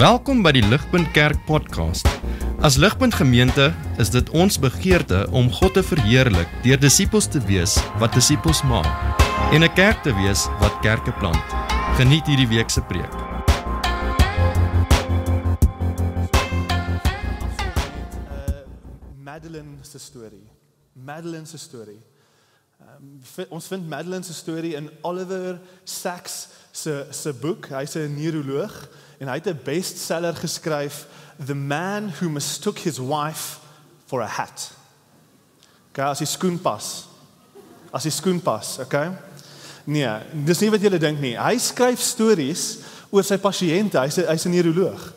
Welkom by die Ligpunt Kerk podcast. As Ligpunt Gemeente is dit ons begeerte om God te verheerlik deur disippels te wees wat disippels maak en 'n kerk te wees wat kerke plant. Geniet hierdie week se preek. Madeleine se storie. Ons vind Madeleine se storie in Oliver Sacks se boek. Hy's 'n neuroloog en hy het 'n bestseller geskryf, The Man Who Mistook His Wife for a Hat. Okay, as die skoen pas, okay? Nee, dis nie wat julle dink nie. Hy skryf stories oor sy pasiënte, hy's 'n neuroloog.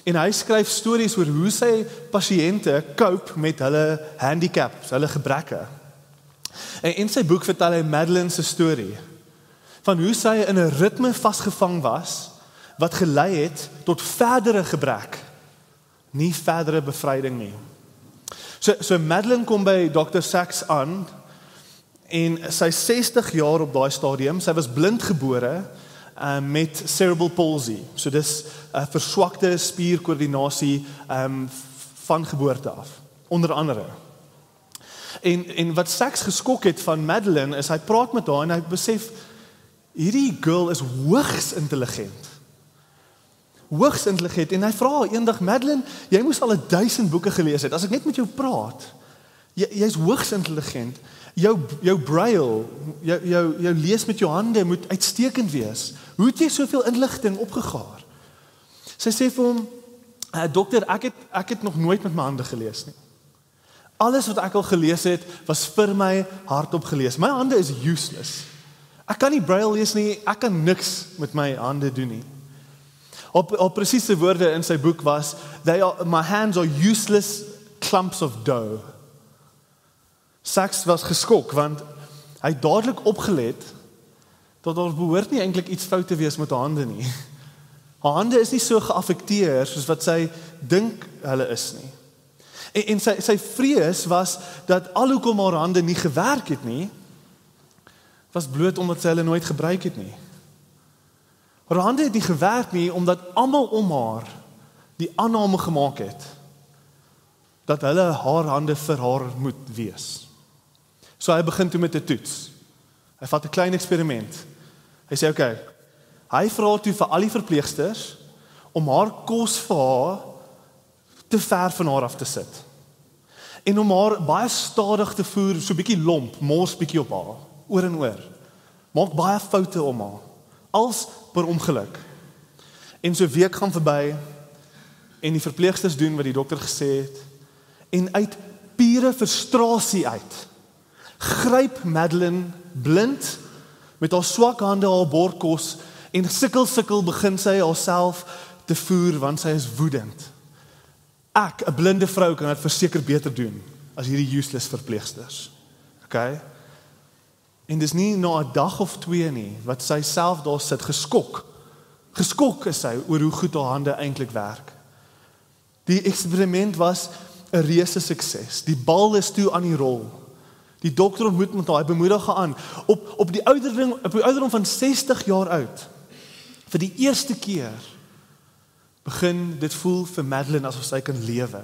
En hy skryf stories oor hoe sy pasiënte cope met hulle handicaps, hulle gebreke. En in sy boek vertel hy Madeleine se storie van hoe sy in 'n ritme vasgevang was wat gelei het tot verdere gebrek, nie verdere bevryding nie. So Madeleine kom by Dr. Sacks aan en sy 60 jaar op daai stadium, sy was blind gebore met cerebral palsy. So dis 'n verswakte spierkoördinasie van geboorte af, onder andere. En wat Sacks geskok het van Madeleine is, hy praat met haar en hy besef, hierdie girl is hoogs intelligent. En hy vra haar eendag, Madeleine, jy moes al 1000 boeke gelees het, as ek net met jou praat, jy's hoogs intelligent, jou braille, jou lees met jou hande moet uitstekend wees. Hoe het jy soveel inligting opgegaar? Sy sê vir hom, dokter, ek het nog nooit met my hande gelees nie. Alles wat ek al gelees het, was vir my hardop gelees. My hande is useless. Ek kan nie braille lees nie, ek kan niks met my hande doen nie. Op presiese woorde in sy boek was, my hands are useless clumps of dough. Sacks was geskok, want hy het dadelik opgelet, dat daar behoort nie eintlik iets fout te wees met haar hande nie. Haar hande is nie so geaffekteer, soos wat sy dink hulle is nie. En sy vrees was, dat alhoekom haar hande nie gewerk het nie, was bloot omdat sy hulle nooit gebruik het nie. Haar hande het nie gewerk nie, omdat almal om haar die aanname gemaak het, dat hulle haar hande vir haar moet wees. So hy begin toe met 'n toets. Hy vat 'n klein eksperiment. Hy sê, okay, hy vra toe vir al die verpleegsters, om haar kos vir haar te ver van haar af te sit. En om haar baie stadig te voer, so bietjie lomp, mors bietjie op haar, oor en oor. Maak baie foute om haar, als per ongeluk. En so 'n week gaan verby, en die verpleegsters doen wat die dokter gesê het, en uit pure frustrasie uit, gryp Madeleine blind, met haar swak hande haar bordkos, en sukkel begin sy haarself te voer, want sy is woedend. Ek, 'n blinde vrou, kan dit verseker beter doen, as hierdie useless verpleegsters. Okay? En dis nie na 'n dag of 2 nie, wat sy self daar sit, geskok. Geskok is sy, oor hoe goed haar hande eintlik werk. Die eksperiment was 'n reuse sukses. Die bal is toe aan die rol. Die dokter ontmoet met haar, hy bemoedig haar aan. Op die ouderdom van 60 jaar oud, vir die eerste keer, begin dit voel vir Madeleine asof sy kan lewe.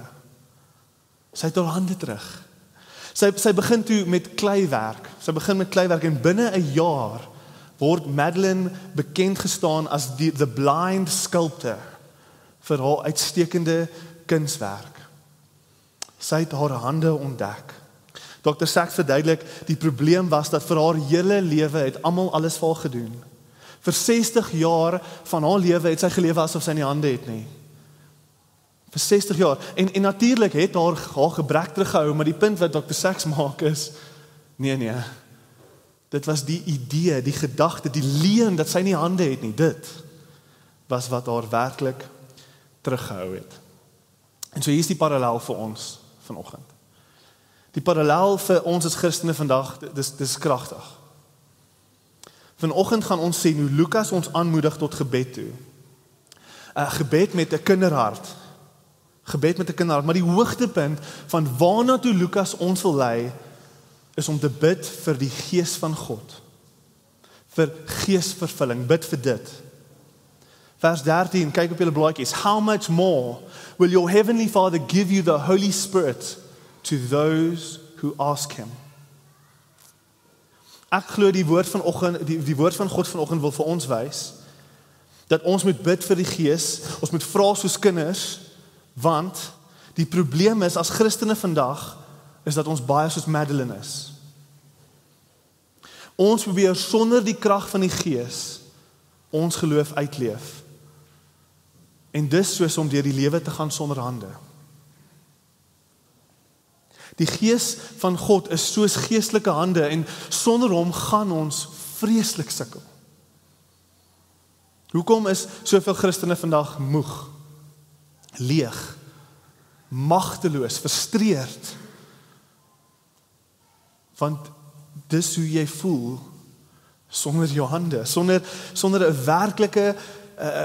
Sy het haar hande terug. Sy begin toe met kleiwerk. En binne 'n jaar word Madeleine bekend gestaan as the blind sculptor vir haar uitstekende kunswerk. Sy het haar hande ontdek. Dr. Sacks verduidelik, die probleem was dat vir haar hele lewe het almal alles vir haar gedoen. Vir 60 jaar van haar lewe het sy gelewe asof sy nie hande het nie. Vir 60 jaar. En natuurlik het haar gebrek teruggehou, maar die punt wat Dr. Sacks maak is, nee. Dit was die idee, die gedagte, die leuen dat sy nie hande het nie. Dit was wat haar werklik teruggehou het. En so hier is die parallel vir ons vanoggend. Die parallel vir ons as Christene vandag, dis kragtig. Vanoggend gaan ons sien hoe Lukas ons aanmoedig tot gebed toe. Gebed met 'n kinderhart. Maar die hoogtepunt van waarna toe Lukas ons wil lei, is om te bid vir die Gees van God. Vir geesvervulling, bid vir dit. Vers 13, kyk op julle blaadjies. How much more will your heavenly Father give you the Holy Spirit to those who ask him? Ek glo die woord van God vanoggend wil vir ons wys dat ons moet bid vir die Gees, ons moet vra soos kinders, want die probleem is as Christene vandag is dat ons baie soos Madeline is. Ons probeer sonder die krag van die Gees ons geloof uitleef. En dis soos om deur die lewe te gaan sonder hande. Die Gees van God is soos geestelike hande en sonder hom gaan ons vreeslik sukkel. Hoekom is soveel Christene vandag moeg, leeg, magteloos, frustreerd? Want dis hoe jy voel sonder jou hande, sonder 'n werklike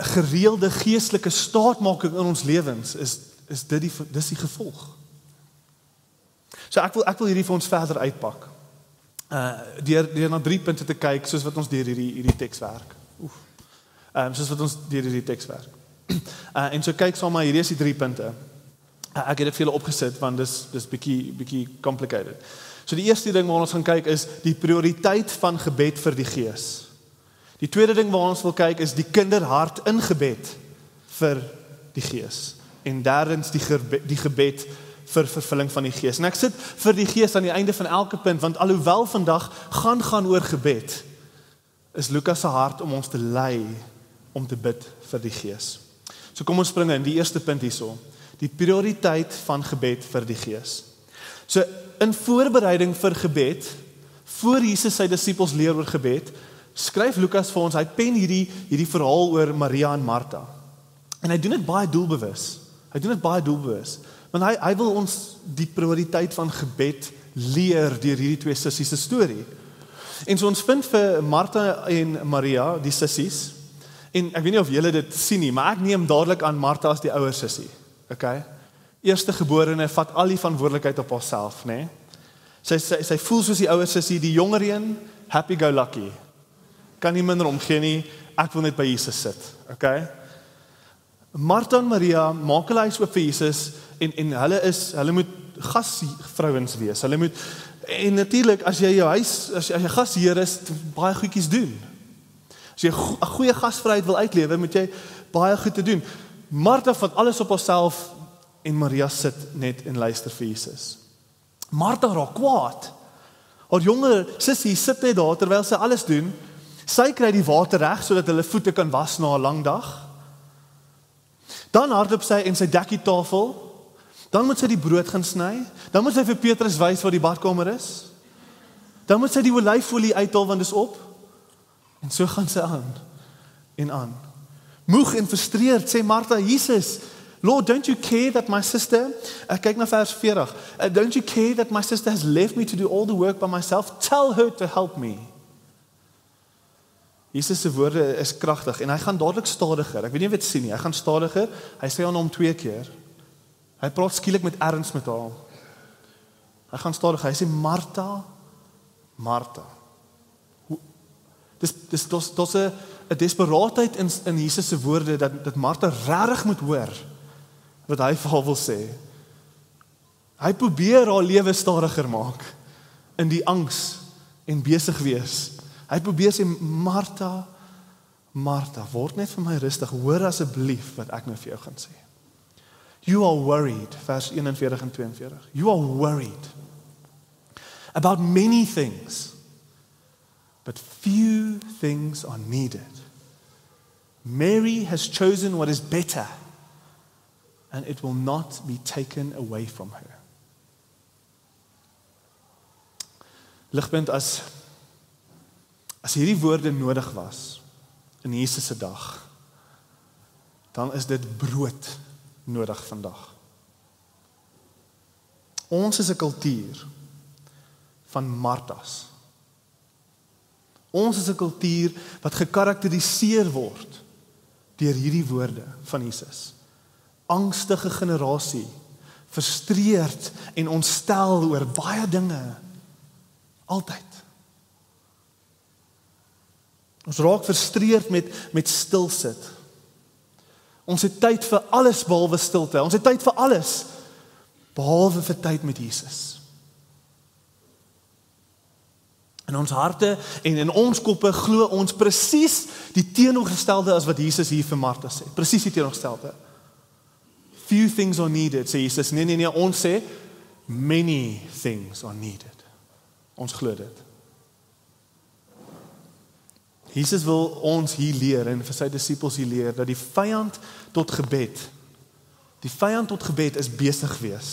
gereelde geestelike staatmaking in ons lewens is dis die gevolg. So ek wil hierdie vir ons verder uitpak. Deur na 3 punte te kyk soos wat ons deur hierdie teks werk. En so kyk saam maar hierdie is die 3 punte. Ek het dit vir julle opgesit want dis bietjie complicated. So die eerste ding waarna ons gaan kyk is die prioriteit van gebed vir die Gees. Die tweede ding waarna ons wil kyk is die kinderhart in gebed vir die Gees. En derdens die gebed vir vervulling van die Gees. En ek sit vir die Gees aan die einde van elke punt, want alhoewel vandag gaan oor gebed, is Lukas se hart om ons te lei om te bid vir die Gees. So kom ons spring in die eerste punt hierso. Die prioriteit van gebed vir die Gees. So in voorbereiding vir gebed, voor Jesus sy disippels leer oor gebed, skryf Lukas vir ons, hy pen hierdie verhaal oor Maria en Martha. En hy doen dit baie doelbewus. Want hy wil ons die prioriteit van gebed leer deur hierdie 2 sissies se storie. En so ons vind vir Martha en Maria, die sissies, en ek weet nie of julle dit sien nie, maar ek neem dadelik aan Martha as die ouer sissie. Okay? Eerste geborene vat al die verantwoordelikheid op haarself, né? Sy voel soos die ouer sissie, die jonger een, happy go lucky. Kan nie minder omgee nie, ek wil net by Jesus sit. Okay? Martha en Maria maak hulle huis oop vir Jesus en hulle moet gasvrouens wees. En natuurlik as jy jou gasheer is, baie goedjies doen. As jy 'n goeie gasvryheid wil uitlewe, moet jy baie goed te doen. Martha vat alles op haarself en Maria sit net en luister vir Jesus. Martha raak kwaad. Haar jonger sussie sit net daar terwyl sy alles doen. Sy kry die water reg sodat hulle voete kan was na 'n lang dag. Dan hardloop sy en sy dek die tafel. Dan moet sy die brood gaan sny. Dan moet sy vir Petrus wys waar die badkamer is. Dan moet sy die olyfolie uithaal want dis op. En so gaan sy aan en aan. Moeg en frustreerd sê Martha, Jesus, Lord, don't you care that my sister, kyk na vers 40, don't you care that my sister has left me to do all the work by myself? Tell her to help me. Jesus se woorde is kragtig en hy gaan dadelik stadiger. Ek weet nie of jy dit sien nie, hy gaan stadiger. Hy sê aan hom 2 keer. Hy praat skielik met erns met haar. Hy gaan stadiger. Hy sê Martha, Martha. Dis 'n desperaatheid in Jesus se woorde dat Martha regtig moet hoor wat hy vir haar wil sê. Hy probeer haar lewe stadiger maak in die angs en besig wees. Hy probeer sê Martha, Martha, word net vir my rustig. Hoor asseblief wat ek nou vir jou gaan sê. You are worried, vers 41 en 42. You are worried about many things, but few things are needed. Mary has chosen what is better, and it will not be taken away from her. Ligpunt, as hierdie woorde nodig was in Jesus se dag, dan is dit brood nodig vandag. Ons is 'n kultuur van Marthas. Ons is 'n kultuur wat gekarakteriseer word deur hierdie woorde van Jesus. Angstige generasie, frustreerd en ontstel oor baie dinge. Altyd. Ons raak frustreerd met stil sit. Ons het tyd vir alles behalwe stilte. Ons het tyd vir alles behalwe vir tyd met Jesus. In ons harte en in ons koppe glo ons presies die teenoorgestelde as wat Jesus hier vir Martha sê. Presies die teenoorgestelde. Few things are needed, sê Jesus. Nee, ons sê many things are needed. Ons glo dit. Jesus wil ons hier leer en vir sy disippels hier leer dat die vyand tot gebed is besig wees.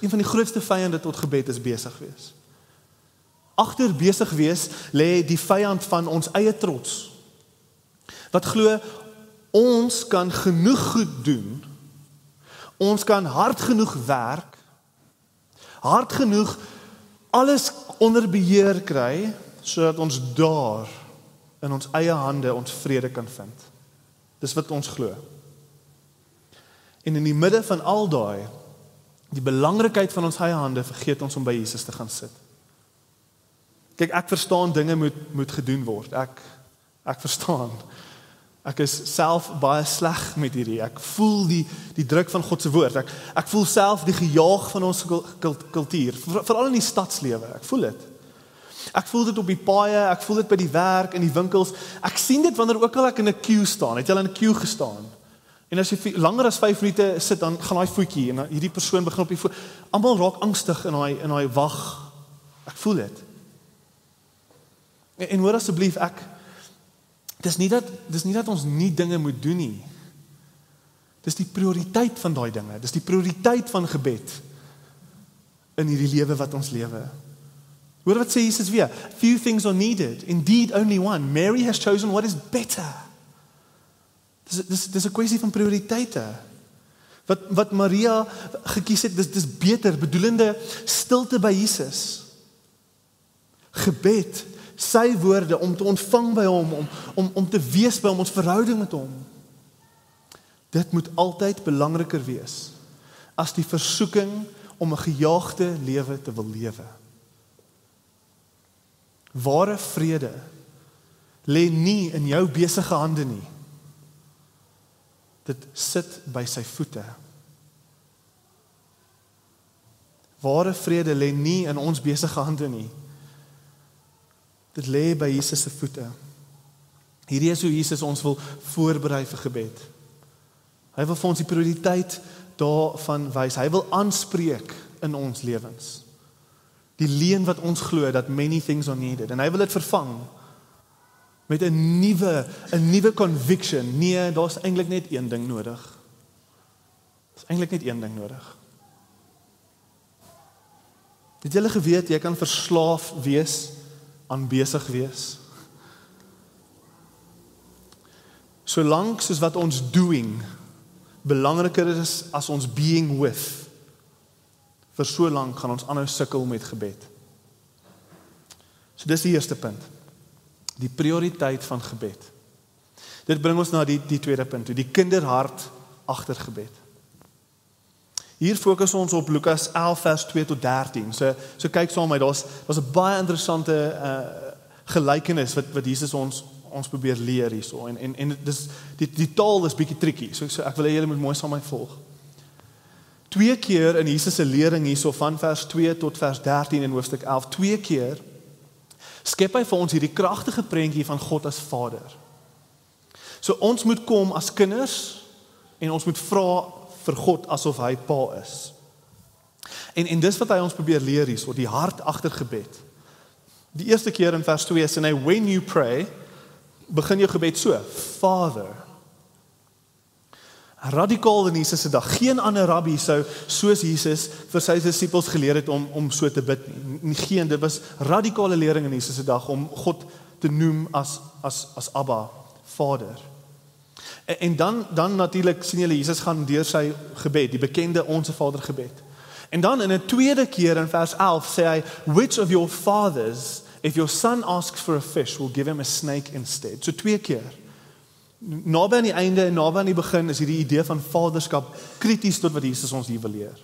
Een van die grootste vyande tot gebed is besig wees. Agter besig wees lê die vyand van ons eie trots. Wat glo ons kan genoeg goed doen, ons kan hard genoeg werk, hard genoeg alles onder beheer kry, sodat ons daar in ons eie hande ons vrede kan vind. Dis wat ons glo. En in die midde van al daai, die belangrikheid van ons eie hande, vergeet ons om by Jesus te gaan sit. Kyk, ek verstaan dinge moet gedoen word. Ek verstaan. Ek is self baie sleg met hierdie. Ek voel die druk van God se woord. Ek voel self die gejaag van ons kultuur, veral in die stadslewe. Ek voel dit. Ek voel dit op die paaie, ek voel dit by die werk, in die winkels. Ek sien dit wanneer ook al ek in 'n queue staan. Het jy al in 'n queue gestaan? En as jy langer as 5 minute sit, dan gaan daai voetjie en hierdie persoon begin op die voet. Almal raak angstig in daai wag. Ek voel dit. En hoor asseblief, dis nie dat ons nie dinge moet doen nie. Dis die prioriteit van daai dinge. Dis die prioriteit van gebed in hierdie lewe wat ons lewe. Hoor wat sê Jesus weer? Few things are needed, indeed only one. Mary has chosen what is better. Dis 'n kwessie van prioriteite. Wat Maria gekies het, dis beter, bedoelende stilte by Jesus. Gebed, sy woorde om te ontvang by hom, om te wees by hom, ons verhouding met hom. Dit moet altyd belangriker wees as die versoeking om 'n gejaagde lewe te wil lewe. Ware vrede lê nie in jou besige hande nie. Dit sit by sy voete. Ware vrede lê nie in ons besige hande nie. Dit lê by Jesus se voete. Hierdie is hoe Jesus ons wil voorberei vir gebed. Hy wil vir ons die prioriteit daarvan wys. Hy wil aanspreek in ons lewens. Die leuen wat ons glo dat many things are needed. En hy wil dit vervang met 'n nuwe conviction. Nee, daar's eintlik net een ding nodig. Daar's eintlik net een ding nodig. Het julle geweet jy kan verslaaf wees aan besig wees? Solank soos wat ons doing belangriker is as ons being with, vir so lank gaan ons aanhou sukkel met gebed. So dis die eerste punt. Die prioriteit van gebed. Dit bring ons na die tweede punt, die kinderhart agter gebed. Hier fokus ons op Lukas 11 vers 2 tot 13. So kyk saam met my, daar's 'n baie interessante gelykenis wat Jesus ons probeer leer hierso. En dis die taal is bietjie tricky. So ek wil hê julle moet mooi saam met my volg. 2 keer in Jesus se lering hierso van vers 2 tot vers 13 in hoofstuk 11, 2 keer skep hy vir ons hierdie kragtige prentjie van God as Vader. So ons moet kom as kinders en ons moet vra vir God asof hy Pa is. En dis wat hy ons probeer leer hierso, die hart agter gebed. Die eerste keer in vers 2 sê hy, when you pray, begin jou gebed so, Father. Radikaal in Jesus se dag. Geen ander rabbi sou soos Jesus vir sy disippels geleer het om so te bid nie. Dit was radikale lering in Jesus se dag om God te noem as Abba, Vader. En dan natuurlik sien julle Jesus gaan deur sy gebed, die bekende Onse Vader gebed. En dan in 'n tweede keer in vers 11 sê hy, which of your fathers, if your son asks for a fish, will give him a snake instead. So 2 keer. Naby aan die einde en naby aan die begin is hierdie idee van vaderskap krities tot wat Jesus ons hier wil leer.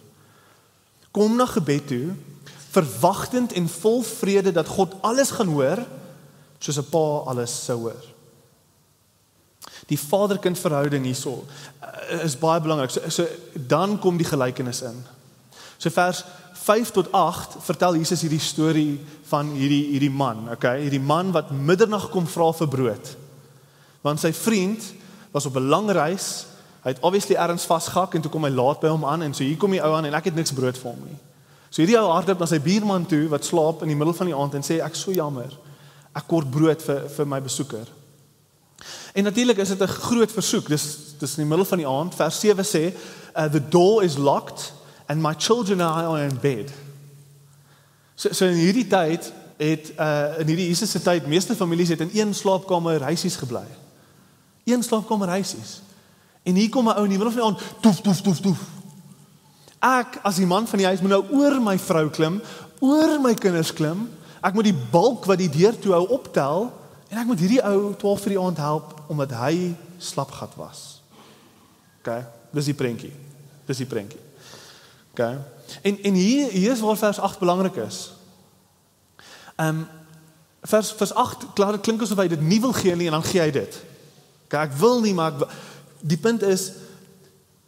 Kom na gebed toe, verwagtend en vol vrede dat God alles gaan hoor, soos 'n pa alles sou hoor. Die vader-kind verhouding hierso is baie belangrik. So dan kom die gelykenis in. So vers 5 tot 8 vertel Jesus hierdie storie van hierdie man, okay? Hierdie man wat middernag kom vra vir brood. Want sy vriend was op 'n lang reis, hy het obviously ergens vasgehak en toe kom hy laat by hom aan en so hier kom die ou aan en ek het niks brood vir hom nie. So hierdie ou hardloop na sy buurman toe wat slaap in die middel van die aand en sê ek so jammer, ek kort brood vir my besoeker. En natuurlik is dit 'n groot versoek, dis in die middel van die aand, vers 7 sê, the door is locked and my children are in bed. So in hierdie tyd in hierdie Jesus se tyd, meeste families het in een slaapkamer huisies gebly. Een slaapkamer huisies. En hier kom 'n ou in die middel van die aand, toef. Ek, as die man van die huis, moet nou oor my vrou klim, oor my kinders klim, ek moet die balk wat die deur toe hou optel, en ek moet hierdie ou 12 vir die aand help, omdat hy slapgat was. Okay, dis die prentjie. Okay. En hier is waar vers 8 belangrik is. Vers 8, klaar, dit klink asof hy dit nie wil gee nie, en dan gee hy dit. Okay, ek wil nie, maar die punt is,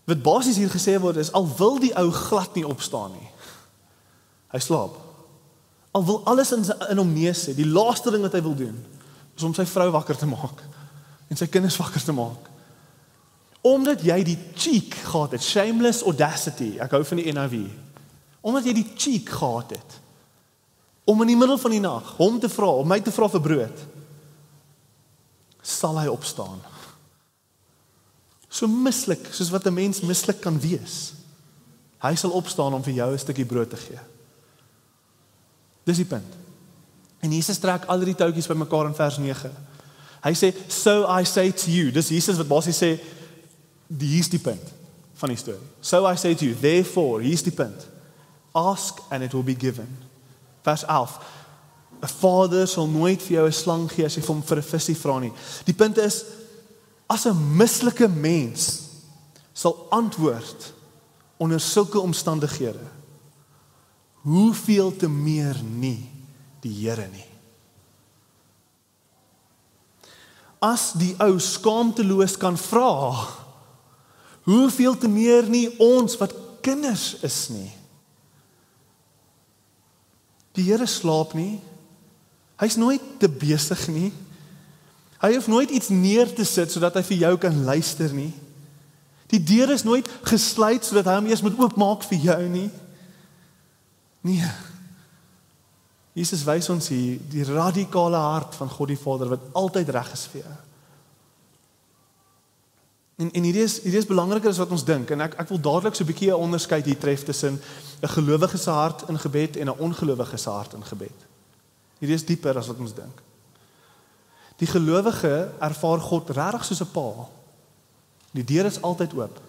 wat basies hier gesê word is, al wil die ou glad nie opstaan nie. Hy slaap. Al wil alles in hom neus sê, die laaste ding wat hy wil doen, is om sy vrou wakker te maak, en sy kinders wakker te maak. Omdat jy die cheek gehad het, shameless audacity, ek hou van die NIV, omdat jy die cheek gehad het, om in die middel van die nag, hom te vra, om my te vra vir brood, sal hy opstaan. So mislik, soos wat 'n mens mislik kan wees. Hy sal opstaan om vir jou 'n stukkie brood te gee. Dis die punt. En Jesus trek al die touwtjies bymekaar in vers 9. Hy sê, so I say to you, dis Jesus wat basies sê, hier's die punt van die storie. So I say to you, therefore, hier's die punt. Ask and it will be given. Vers 11. 'n Vader sal nooit vir jou 'n slang gee as jy hom vir 'n visie vra nie. Die punt is, as 'n mislike mens sal antwoord onder sulke omstandighede, hoeveel te meer nie die Here nie. As die ou skaamteloos kan vra, hoeveel te meer nie ons wat kinders is nie. Die Here slaap nie, hy's nooit te besig nie, hy hoef nooit iets neer te sit sodat hy vir jou kan luister nie. Die deur is nooit gesluit sodat hy hom eers moet oopmaak vir jou nie. Nee. Jesus wys ons hier die radikale hart van God die Vader wat altyd reg is vir jou. En hierdie is belangriker as wat ons dink en ek wil dadelik so 'n bietjie 'n onderskeid hier tref tussen 'n gelowige se hart in gebed en 'n ongelowige se hart in gebed. Hierdie is dieper as wat ons dink. Die gelowige ervaar God regtig soos 'n pa. Die deur is altyd oop.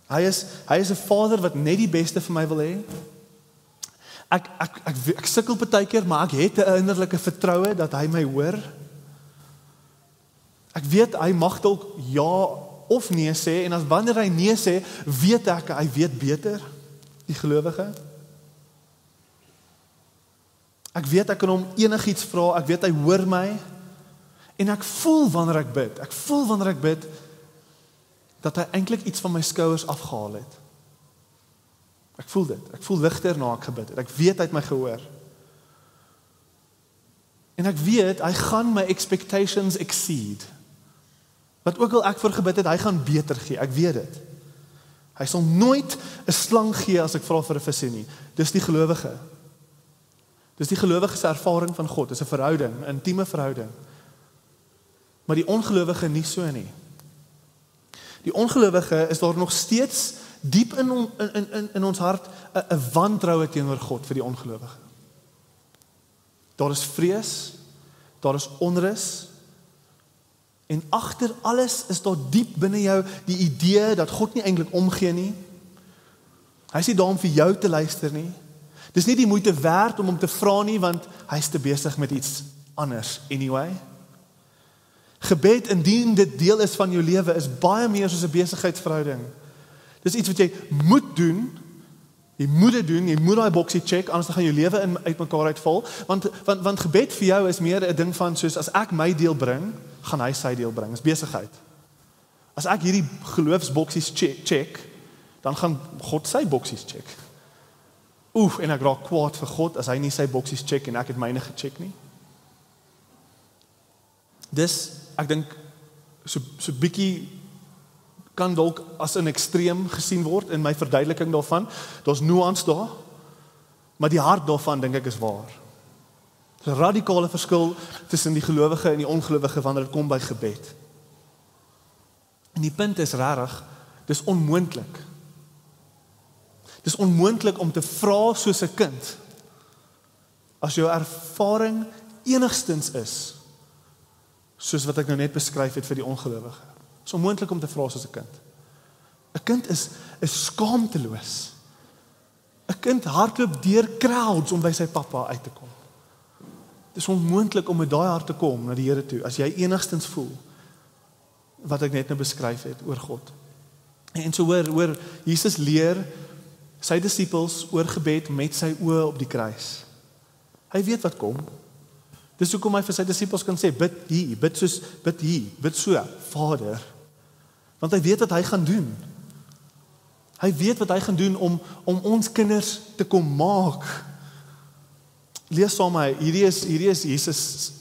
Hy is 'n vader wat net die beste vir my wil hê. Ek sukkel partykeer, maar ek het 'n innerlike vertroue dat hy my hoor. Ek weet hy mag dalk ja of nee sê en as wanneer hy nee sê, weet ek hy weet beter, die gelowige. Ek weet ek kan hom enigiets vra, ek weet hy hoor my en ek voel wanneer ek bid dat hy eintlik iets van my skouers afgehaal het. Ek voel dit. Ek voel ligter na ek gebid het. Ek weet hy het my gehoor. En ek weet hy gaan my expectations exceed. Wat ook al ek vir gebid het, hy gaan beter gee. Ek weet dit. Hy sal nooit 'n slang gee as ek vra vir 'n visie nie. Dis die gelowige. Dis die gelowige se ervaring van God. Dis 'n verhouding, 'n intieme verhouding. Maar die ongelowige nie so nie. Die ongelowige is daar nog steeds diep in ons hart 'n wantroue teenoor God vir die ongelowige. Daar is vrees, daar is onrus, en agter alles is daar diep binne jou die idee dat God nie eintlik omgee nie. Hy is nie daar om vir jou te luister nie. Dis nie die moeite werd om hom te vra nie, want hy is te besig met iets anders anyway. Gebed, indien dit deel is van jou lewe, is baie meer soos 'n besigheidsverhouding. Dis iets wat jy moet doen, Jy moet dit doen, jy moet daai boksie check, anders dan gaan jou lewe uitmekaar uitval, want gebed vir jou is meer 'n ding van soos, as ek my deel bring, gaan hy sy deel bring, is besigheid. As ek hierdie geloofsboksies check, dan gaan God sy boksies check. En ek raak kwaad vir God, as hy nie sy boksies check, en ek het myne gecheck nie. Dis, ek dink, so bietjie, kan dalk as 'n ekstreem gesien word in my verduideliking daarvan. Daar's nuance daar, maar die hart daarvan dink ek is waar. Dis 'n radikale verskil tussen die gelowige en die ongelowige wanneer dit kom by gebed. En die punt is regtig, dis onmoontlik. Dis onmoontlik om te vra soos 'n kind, as jou ervaring enigstens is, soos wat ek nou net beskryf het vir die ongelowige. Dit is onmoontlik om te vra soos 'n kind. 'n kind is skaamteloos. 'n kind hardloop deur crowds om by sy pappa uit te kom. Dit is onmoontlik om met daai hart te kom na die Here toe, as jy enigstens voel wat ek net nou beskryf het oor God. En so hoor Jesus leer sy disippels oor gebed met sy oë op die kruis. Hy weet wat kom. Dis hoekom hy vir sy disippels kan sê, bid hier, bid so, Vader. Want hy weet wat hy gaan doen. Hy weet wat hy gaan doen om ons kinders te kom maak. Lees saam my, hierdie is Jesus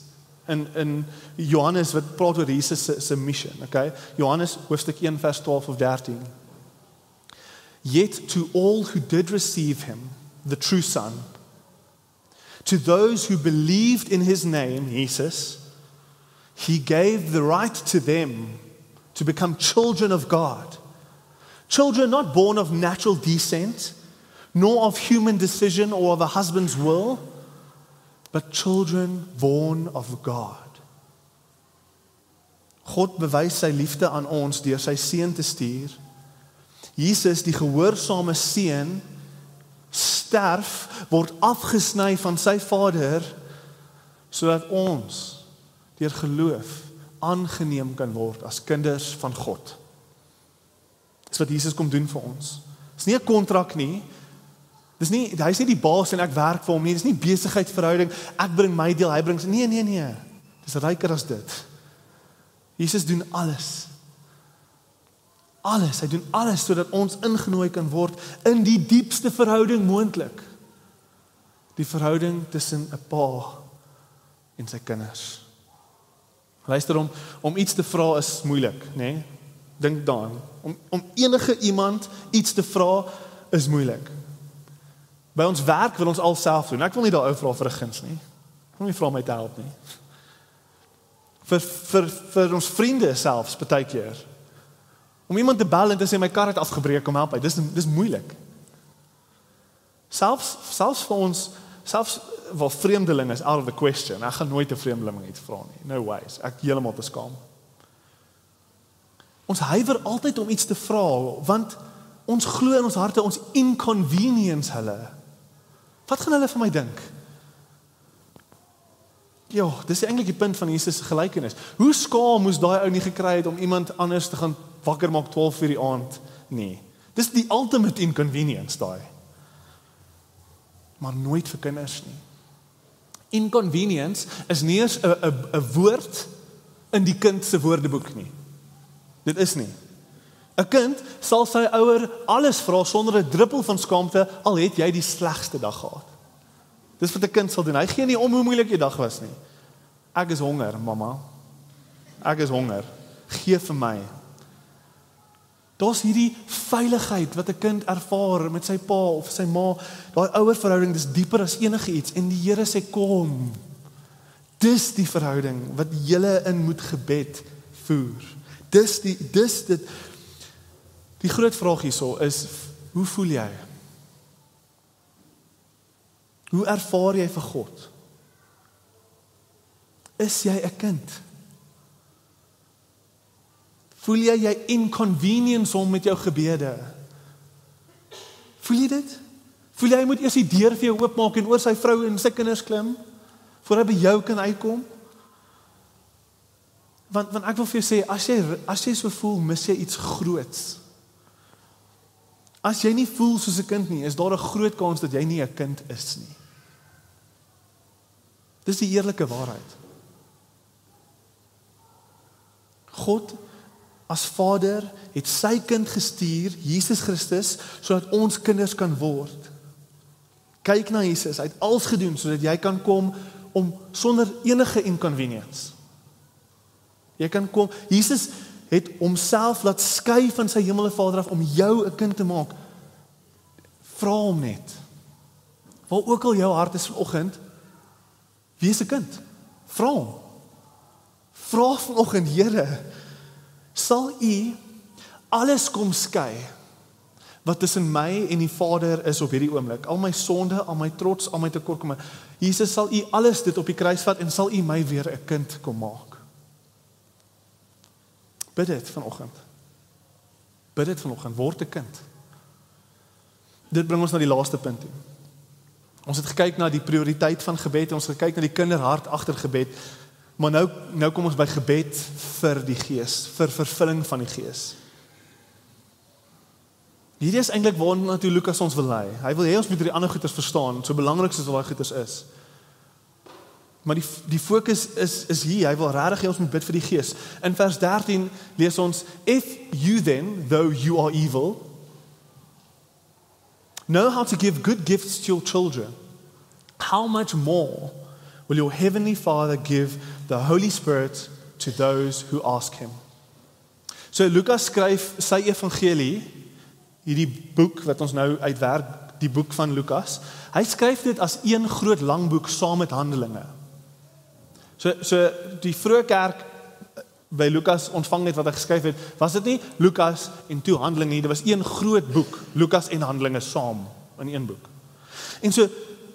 in Johannes wat praat oor Jesus se mission, okay? Johannes hoofstuk 1 vers 12 of 13. Yet to all who did receive him, the true Son, to those who believed in his name, Jesus, he gave the right to them to become children of God. Children not born of natural descent, nor of human decision or of a husband's will, but children born of God. God bewys sy liefde aan ons deur sy seun te stuur. Jesus, die gehoorsame seun, sterf, word afgesny van sy Vader, sodat ons deur geloof aangeneem kan word as kinders van God. Dis wat Jesus kom doen vir ons. Dis nie 'n kontrak nie. Hy's nie die baas en ek werk vir hom nie. Dis nie besigheidsverhouding. Ek bring my deel, hy bring sy. Nee. Dis ryker as dit. Jesus doen alles. Hy doen alles sodat ons ingenooi kan word in die diepste verhouding moontlik. Die verhouding tussen 'n pa en sy kinders. Luister, om iets te vra is moeilik, né? Dink daaraan. Om enige iemand iets te vra is moeilik. By ons werk wil ons al self doen. Ek wil nie daar ou vra vir 'n guns nie. Ek wil nie vra my te help nie. Vir ons vriende selfs partykeer. Om iemand te bel en te sê my kar het afgebreek, kom help my. Dis moeilik. Selfs vir ons, selfs wel vreemdeling is out of the question. Ek gaan nooit 'n vreemdeling iets vra nie. No ways. Ek heeltemal te skaam. Ons huiwer altyd om iets te vra, want ons glo in ons harte, ons inconvenience hulle. Wat gaan hulle van my dink? Ja, dis eintlik die punt van Jesus se gelykenis. Hoe skaam moes daai ou nie gekry het om iemand anders te gaan wakker maak 12 uur die aand? Nee. Dis die ultimate inconvenience daai. Maar nooit vir kinders nie. Inconvenience is nie eens 'n woord in die kind se woordeboek nie. Dit is nie. 'n kind sal sy ouer alles vra sonder 'n druppel van skaamte, al het jy die slegste dag gehad. Dis wat 'n kind sal doen. Hy gee nie om hoe moeilik die dag was nie. Ek is honger, mamma. Ek is honger. Gee vir my. Daar's hierdie veiligheid wat 'n kind ervaar met sy pa of sy ma. Daai ouerverhouding, dis dieper as enige iets. En die Here sê kom. Dis die verhouding wat julle in moet gebed voer. Dis dit. Die groot vraag hierso is, hoe voel jy? Hoe ervaar jy vir God? Is jy 'n kind? Voel jy inconvenience hom met jou gebede? Voel jy dit? Voel jy moet eers die deur vir jou oopmaak en oor sy vrou en sy kinders klim, voor hy by jou kan uitkom? Want ek wil vir jou sê, as jy so voel, mis jy iets groots. As jy nie voel soos 'n kind nie, is daar 'n groot kans dat jy nie 'n kind is nie. Dis die eerlike waarheid. God as Vader het sy kind gestuur, Jesus Christus, sodat ons kinders kan word. Kyk na Jesus, hy het alles gedoen sodat jy kan kom om sonder enige inconvenience. Jy kan kom, Jesus het homself laat skei van sy hemelse Vader af om jou 'n kind te maak. Vra hom net. Waar ook al jou hart is vanoggend, wees 'n kind. Vra hom. Vra vanoggend, Here, sal U alles kom skei wat tussen my en die Vader is op hierdie oomblik. Al my sonde, al my trots, al my tekortkominge. Jesus, sal U alles dit op die kruis vat en sal U my weer 'n kind kom maak. Bid dit vanoggend. Bid dit vanoggend, word 'n kind. Dit bring ons na die laaste punt toe. Ons het gekyk na die prioriteit van gebed, ons het gekyk na die kinderhart agter gebed, maar nou kom ons by gebed vir die Gees, vir vervulling van die Gees. Hierdie is eintlik waarna toe Lukas ons wil lei. Hy wil hê ons moet die ander goeders verstaan, so belangrik soos wat daai goeders is. Maar die fokus is hier, hy wil regtig hê ons moet bid vir die Gees. In vers 13 lees ons, if you then, though you are evil, know how to give good gifts to your children, how much more will your heavenly Father give the Holy Spirit to those who ask Him? So Lukas skryf sy evangelie, hierdie boek wat ons nou uitwerk, die boek van Lukas, hy skryf dit as een groot lang boek saam met Handelinge. So die vroeë kerk by Lukas ontvang net wat hy geskryf het, was dit nie Lukas en toe Handelinge nie, dit was een groot boek, Lukas en Handelinge saam in een boek. En so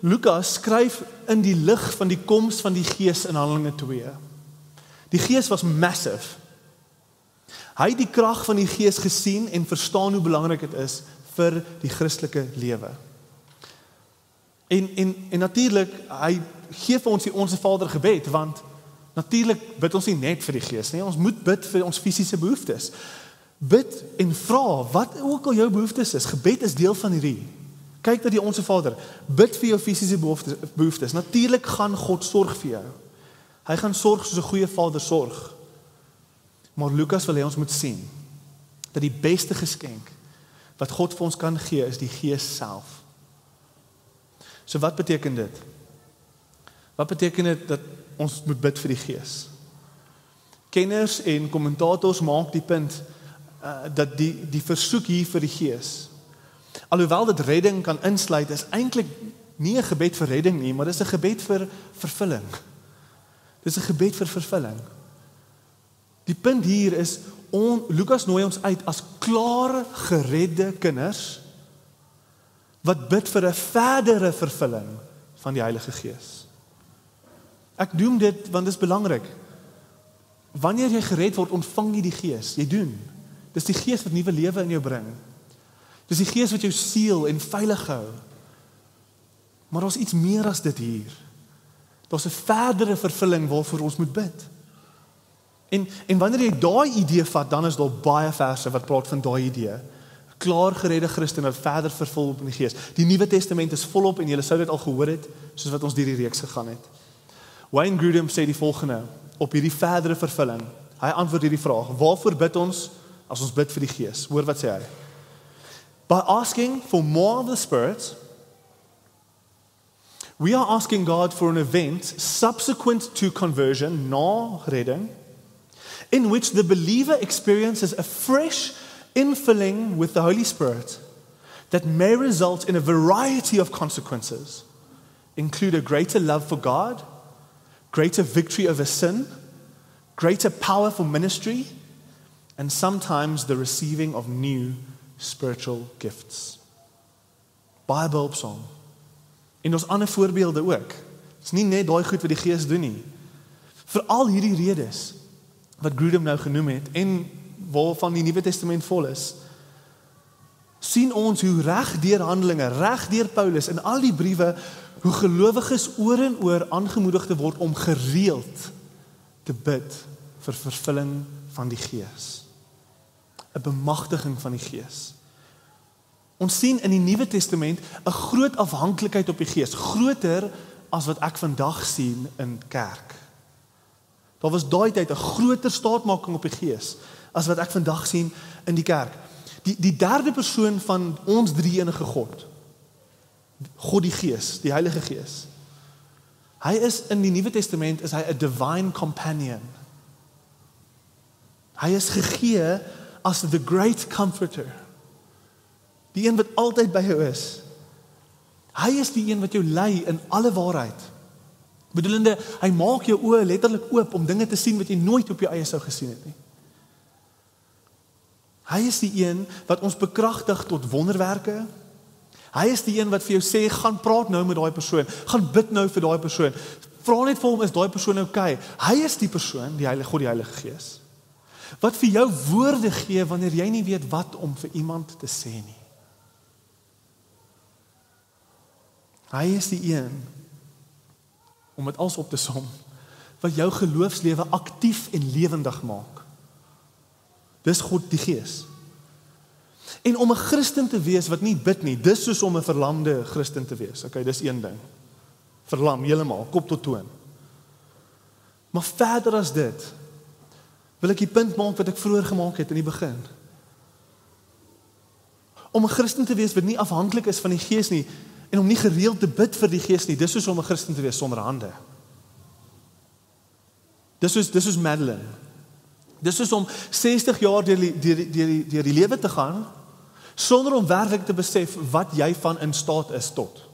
Lukas skryf in die lig van die koms van die Gees in Handelinge 2. Die Gees was massive. Hy het die krag van die Gees gesien en verstaan hoe belangrik dit is vir die Christelike lewe. En natuurlik, hy gee vir ons die Onse Vader gebed, want natuurlik bid ons nie net vir die Gees nie, ons moet bid vir ons fisiese behoeftes. Bid en vra, wat ook al jou behoeftes is, gebed is deel van hierdie. Kyk na die Onse Vader, bid vir jou fisiese behoeftes. Natuurlik gaan God sorg vir jou. Hy gaan sorg soos 'n goeie Vader sorg. Maar Lukas wil hê ons moet sien, dat die beste geskenk, wat God vir ons kan gee, is die Gees self. So wat beteken dit? Wat beteken dit dat ons moet bid vir die Gees? Kenners en kommentators maak die punt dat die versoek hier vir die Gees, alhoewel dit redding kan insluit, is eintlik nie 'n gebed vir redding nie, maar dis 'n gebed vir vervulling. Dis 'n gebed vir vervulling. Die punt hier is, Lukas nooi ons uit as klaar geredde kinders, wat bid vir 'n verdere vervulling van die Heilige Gees. Ek noem dit, want dit is belangrik. Wanneer jy gered word, ontvang jy die Gees. Jy doen. Dis die Gees wat nuwe lewe in jou bring. Dis die Gees wat jou siel en veilig hou. Maar daar's iets meer as dit hier. Daar's 'n verdere vervulling waarvoor ons moet bid. En wanneer jy daai idee vat, dan is daar baie verse wat praat van daai idee. Klaar geredde Christen wat verder vervul in die Gees. Die Nuwe Testament is volop en julle sou dit al gehoor het, soos wat ons deur die reeks gegaan het. Wayne Grudem sê die volgende op hierdie verdere vervulling. Hy antwoord hierdie vraag: waarvoor bid ons as ons bid vir die Gees? Hoor wat sê hy? By asking for more of the Spirit, we are asking God for an event subsequent to conversion, na redding, in which the believer experiences a fresh infilling with the Holy Spirit that may result in a variety of consequences, include a greater love for God, greater victory over sin, greater power for ministry, and sometimes the receiving of new spiritual gifts. Baie behulpsaam. En ons ander voorbeelde ook. Dit is nie net daai goed wat die Gees doen nie. Vir al hierdie redes wat Grudem nou genoem het en waarvan die Nuwe Testament vol is, sien ons hoe reg deur Handelinge, reg deur Paulus en al die briewe, hoe gelowiges oor en oor aangemoedig te word om gereeld te bid vir vervulling van die Gees. 'n bemagtiging van die Gees. Ons sien in die Nuwe Testament 'n groot afhanklikheid op die Gees, groter as wat ek vandag sien in kerk. Daar was daai tyd 'n groter staatmaking op die Gees as wat ek vandag sien in die kerk. Die derde persoon van ons drie-enige God, God die Gees, die Heilige Gees. Hy is in die Nuwe Testament is hy 'n divine companion. Hy is gegee as the great comforter. Die een wat altyd by jou is. Hy is die een wat jou lei in alle waarheid. Bedoelende, hy maak jou oë letterlik oop om dinge te sien wat jy nooit op jou eie sou gesien het nie. Hy is die een wat ons bekragtig tot wonderwerke. Hy is die een wat vir jou sê, gaan praat nou met daai persoon, gaan bid nou vir daai persoon. Vra net vir hom, is daai persoon okay? Hy is die persoon, die Heilige God, die Heilige Gees, wat vir jou woorde gee wanneer jy nie weet wat om vir iemand te sê nie. Hy is die een, om dit alles op te som, wat jou geloofslewe aktief en lewendig maak. Dis God die Gees. En om 'n Christen te wees wat nie bid nie, dis soos om 'n verlamde Christen te wees. Okay, dis een ding. Verlam heeltemal, kop tot toon. Maar verder as dit, wil ek die punt maak wat ek vroeër gemaak het in die begin. Om 'n Christen te wees wat nie afhanklik is van die Gees nie, en om nie gereeld te bid vir die Gees nie, dis soos om 'n Christen te wees sonder hande. Dis soos Madeleine. Dis soos om 60 jaar deur die lewe te gaan, sonder om werklik te besef wat jy van in staat is tot.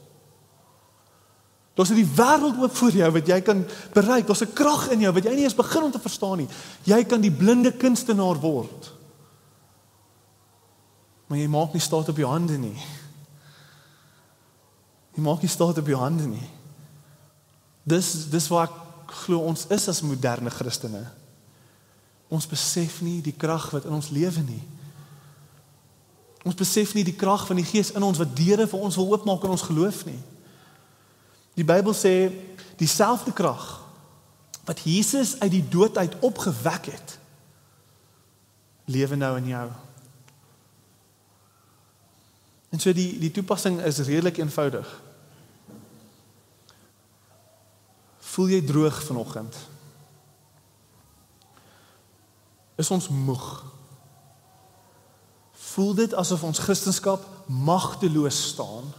Daar's die wêreld oop voor jou wat jy kan bereik, daar's 'n krag in jou wat jy nie eens begin om te verstaan nie. Jy kan die blinde kunstenaar word. Maar jy maak nie staat op jou hande nie. Jy maak nie staat op jou hande nie. Dis waar ek glo ons is as moderne Christene. Ons besef nie die krag wat in ons lewe nie. Ons besef nie die krag van die Gees in ons wat deure vir ons wil oopmaak in ons geloof nie. Die Bybel sê, dieselfde krag wat Jesus uit die dood uit opgewek het, lewe nou in jou. En so die toepassing is redelik eenvoudig. Voel jy droog vanoggend? Is ons moeg? Voel dit asof ons Christendom magteloos staan?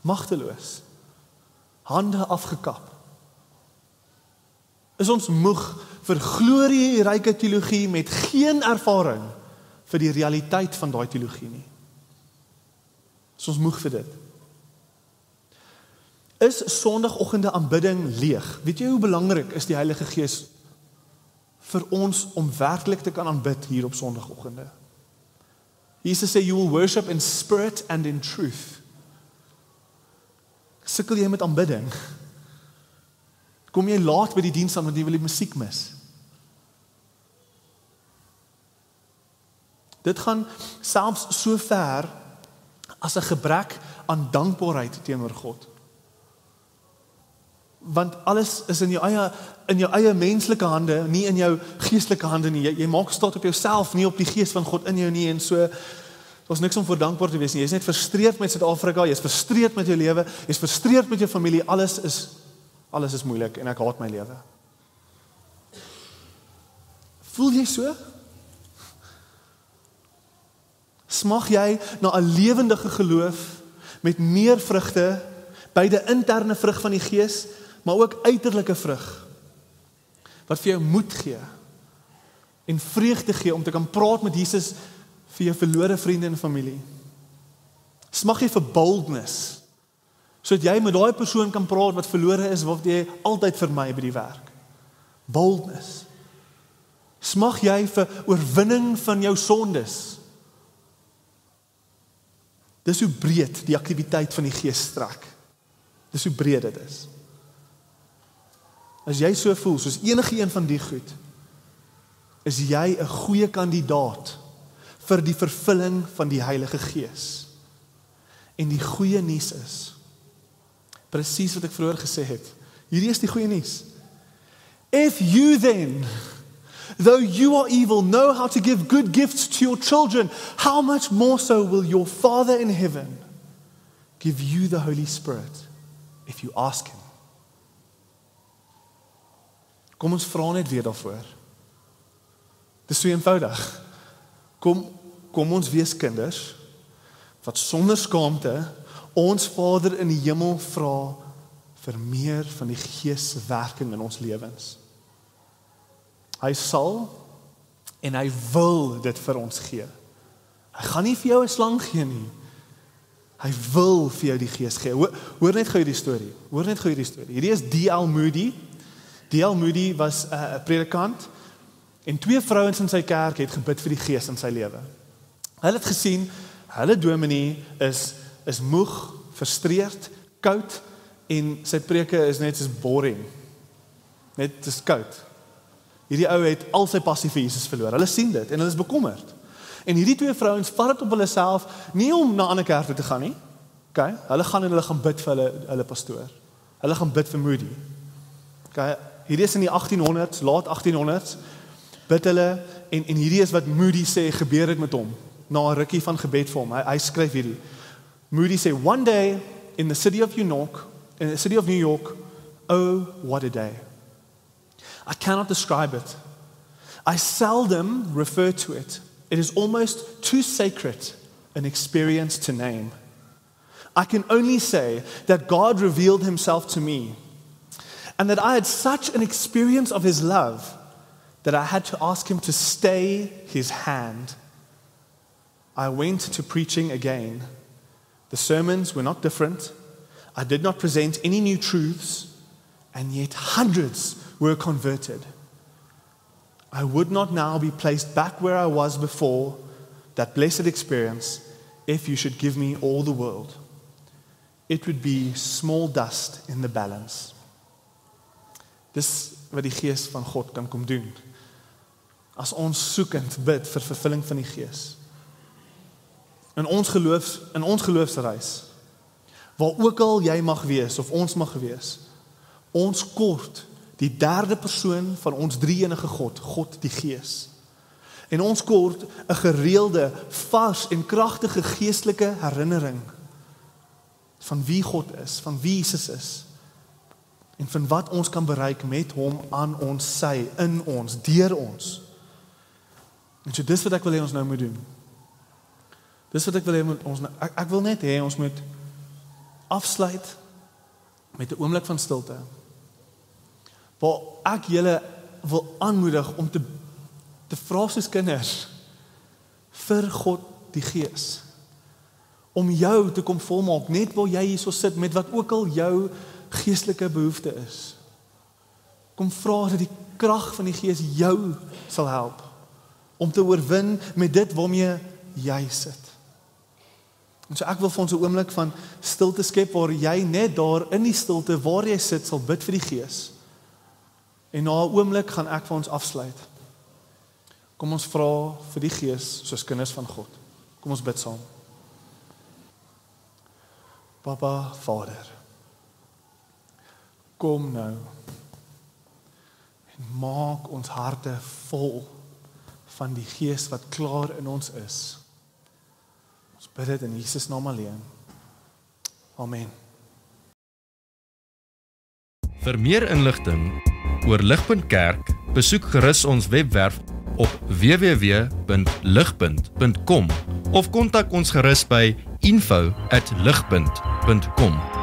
Magteloos. Hande afgekap. Is ons moeg vir glorieryke teologie met geen ervaring vir die realiteit van daai teologie nie? Is ons moeg vir dit? Is Sondagoggende aanbidding leeg? Weet jy hoe belangrik is die Heilige Gees vir ons om werklik te kan aanbid hier op Sondagoggende? Jesus sê, you will worship in spirit and in truth. Sukkel jy met aanbidding? Kom jy laat by die diens aan want jy wil die musiek mis? Dit gaan selfs so ver as 'n gebrek aan dankbaarheid teenoor God. Want alles is in jou eie menslike hande, nie in jou geestelike hande nie. Jy maak staat op jouself, nie op die Gees van God in jou nie, en so daar's niks om voor dankbaar te wees nie. Jy's net frustreerd met Suid-Afrika, jy's frustreerd met jou lewe, jy's frustreerd met jou familie, alles is moeilik en ek haat my lewe. Voel jy so? Smag jy na 'n lewendige geloof met meer vrugte, beide interne vrug van die Gees, maar ook uiterlike vrug, wat vir jou moed gee en vreugde gee om te kan praat met Jesus vir jou verlore vriende en familie. Smag jy vir boldness, sodat jy met daai persoon kan praat wat verlore is, wat jy altyd vermy by die werk. Boldness. Smag jy vir oorwinning van jou sondes. Dis hoe breed die aktiwiteit van die Gees strek. Dis hoe breed dit is. As jy so voel, soos enige een van die goed, is jy 'n goeie kandidaat vir die vervulling van die Heilige Gees. En die goeie nuus is, presies wat ek vroeër gesê het, hierdie is die goeie nuus. If you then, Though you are evil, know how to give good gifts to your children. How much more so will your Father in heaven give you the Holy Spirit if you ask him? Kom ons vra net weer daarvoor. Dis so eenvoudig. Kom ons wees kinders wat sonder skaamte ons Vader in die hemel vra vir meer van die Gees se werking in ons lewens. Hy sal en hy wil dit vir ons gee. Hy gaan nie vir jou 'n slang gee nie. Hy wil vir jou die Gees gee. Hoor net gou hierdie storie. Hierdie is D.L. Moody. D.L. Moody was 'n predikant en 2 vrouens in sy kerk het gebid vir die Gees in sy lewe. Hulle het gesien, hulle dominee is moeg, frustreerd, koud en sy preke is net soos boring. Net is koud. Hierdie ou het al sy passie vir Jesus verloor. Hulle sien dit en hulle is bekommerd. En hierdie 2 vrouens vat dit op hulle self nie om na ander kerke te gaan nie. Okay? Hulle gaan en hulle gaan bid vir hulle pastoor. Hulle gaan bid vir Moody. Okay? Hierdie is in die 1800s, laat 1800s, bid hulle en hierdie is wat Moody sê gebeur het met hom. Na 'n rukkie van gebed vir hom. Hy skryf hierdie. Moody sê, one day in the city of New York, oh, what a day. I cannot describe it. I seldom refer to it. It is almost too sacred an experience to name. I can only say that God revealed himself to me and that I had such an experience of his love that I had to ask him to stay his hand. I went to preaching again. The sermons were not different. I did not present any new truths, and yet hundreds were converted. I would not now be placed back where I was before that blessed experience if you should give me all the world. It would be small dust in the balance. Dis wat die Gees van God kan kom doen. As ons soekend bid vir vervulling van die Gees. In ons geloofsreis, waar ook al jy mag wees, of ons mag wees, ons kort die 3de persoon van ons drie-enige God, God die Gees. En ons kort 'n gereelde, vars en kragtige geestelike herinnering van wie God is, van wie Jesus is, en van wat ons kan bereik met hom aan ons sy, in ons, deur ons. En so dis wat ek wil hê ons nou moet doen. Dis wat ek wil hê ons, ek wil net hê ons moet afsluit met 'n oomblik van stilte. Waar ek julle wil aanmoedig om te vra soos kinders vir God die Gees. Om jou te kom volmaak, net waar jy hierso sit, met wat ook al jou geestelike behoefte is. Kom vra dat die krag van die Gees jou sal help om te oorwin met dit waarmee jy sit. En so ek wil vir ons 'n oomblik van stilte skep waar jy net daar in die stilte waar jy sit sal bid vir die Gees. En na 'n oomblik gaan ek vir ons afsluit. Kom ons vra vir die Gees soos kinders van God. Kom ons bid saam. Papa, Vader, kom nou en maak ons harte vol van die Gees wat klaar in ons is. Ons bid dit in Jesus naam alleen. Amen. Vir meer inligting oor Ligpunt Kerk, besoek gerus ons webwerf op www.ligpunt.com of kontak ons gerus by info@ligpunt.com.